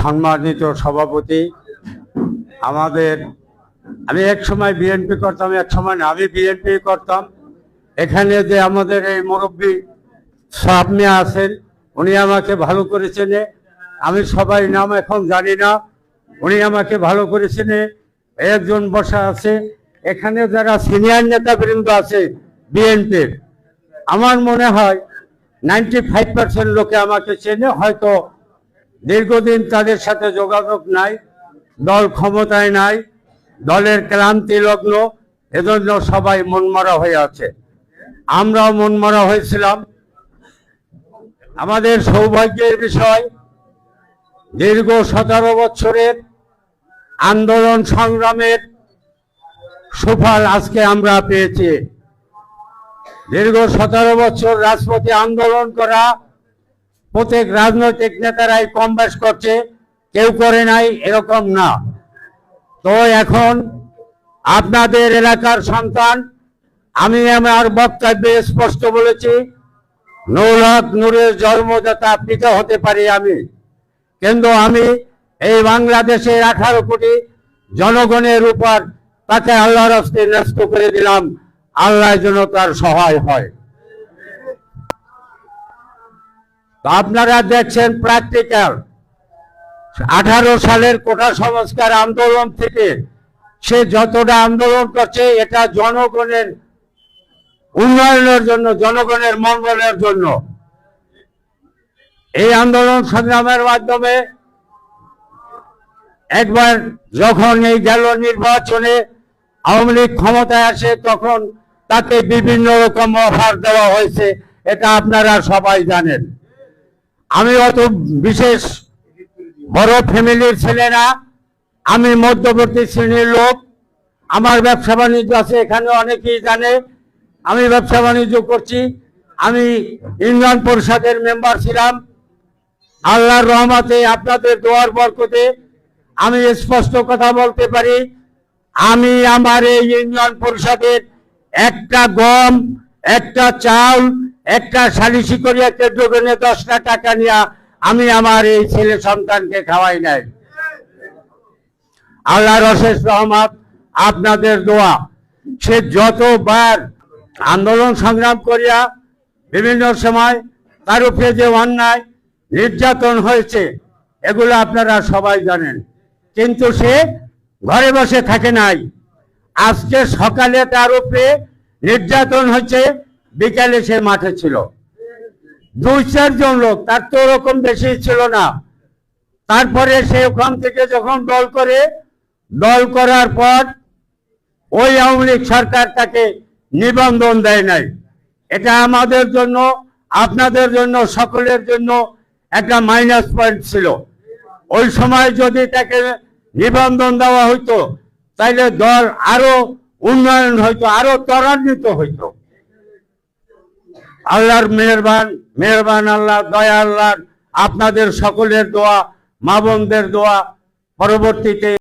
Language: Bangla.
সম্মানিত সভাপতি, আমাদের আমি এক সময় বিএনপি করতাম, এক সময় না, আমি বিএনপি করতাম। এখানে যে আমাদের এই মুরব্বী সাহেব মিয়া আছেন, উনি আমাকে ভালো করে চেনে। আমি সবাই নাম এখন জানি না, উনি আমাকে ভালো করে চেনে। একজন বসা আছে এখানে, যারা সিনিয়র নেতাবৃন্দ আছে বিএনপির, আমার মনে হয় 95% লোকে আমাকে চেনে। হয়তো দীর্ঘদিন তাদের সাথে যোগাযোগ নাই, দল ক্ষমতায় নাই, দলের ক্লান্তি লগ্ন, এজন্য সবাই মনমরা হয়ে আছে। আমরাও মনমরা হয়েছিলাম। আমাদের সৌভাগ্যের বিষয়, দীর্ঘ 17 বছরের আন্দোলন সংগ্রামের সুফল আজকে আমরা পেয়েছি। দীর্ঘ 17 বছর রাজপথে আন্দোলন করা প্রত্যেক রাজনৈতিক নেতারাই কম বেশ করছে, কেউ করে নাই এরকম না। তো এখন আপনাদের এলাকার সন্তান, আমি আমার বক্তব্যে স্পষ্ট বলেছি, নুরুল হক নূরের জন্মদাতা পিতা হতে পারি আমি, কিন্তু আমি এই বাংলাদেশের 18 কোটি জনগণের উপর তাকে আল্লাহর হস্তে ন্যস্ত করে দিলাম। আল্লাহ যেন তার সহায় হয়। তো আপনারা দেখছেন প্র্যাকটিক্যাল 18 সালের কোটা সংস্কার আন্দোলন থেকে সে যতটা আন্দোলন করছে, এটা জনগণের উন্নয়নের জন্য, জনগণের মঙ্গলের জন্য। এই আন্দোলন সংগ্রামের মাধ্যমে একবার যখন এই গেল নির্বাচনে আওয়ামী লীগ ক্ষমতায় আসে, তখন তাকে বিভিন্ন রকম অফার দেওয়া হয়েছে, এটা আপনারা সবাই জানেন। আমি অত বিশেষ বড় ফ্যামিলির ছেলে না, আমি মধ্যবর্তী শ্রেণীর লোক। আমার ব্যবসা বাণিজ্য আছে, এখানে অনেকেই জানে আমি ব্যবসা বাণিজ্য করছি। আমি ইউনিয়ন পরিষদের মেম্বার ছিলাম। আল্লাহর রহমতে, আপনাদের দোয়ার বরকতে আমি স্পষ্ট কথা বলতে পারি, আমি আমার এই ইউনিয়ন পরিষদের একটা গম, একটা চাউল, একটা সালিশি করিয়া কেন্দ্রগণে 10টা টাকা নিয়ে আমি আমার এই ছেলে সন্তানকে খাওয়াই নাই। আল্লাহর অশেষ রহমত, আপনাদের দোয়া। সে যতবার আন্দোলন সংগ্রাম করিয়া বিভিন্ন সময় তার উপরে যে অন্যায় নির্যাতন হয়েছে, এগুলো আপনারা সবাই জানেন, কিন্তু সে ঘরে বসে থাকে নাই। আজকে সকালে তার উপরে নির্যাতন হচ্ছে, বিকালে সে মাঠে ছিল। 2-4 জন লোক, তার তো ওরকম বেশি ছিল না। তারপরে সে ওখান থেকে যখন দল করার পর ওই আওয়ামী লীগ সরকার তাকে নিবন্ধন দেয় নাই। এটা আমাদের জন্য, আপনাদের জন্য, সকলের জন্য একটা মাইনাস পয়েন্ট ছিল। ওই সময় যদি তাকে নিবন্ধন দেওয়া হইতো, তাইলে দল আরো উন্নয়ন হইতো, আরো ত্বরান্বিত হইতো। আল্লাহর মেহেরবান আল্লাহ, দয়া আল্লাহ, আপনাদের সকলের দোয়া, মা বোনদের দোয়া, পরবর্তীতে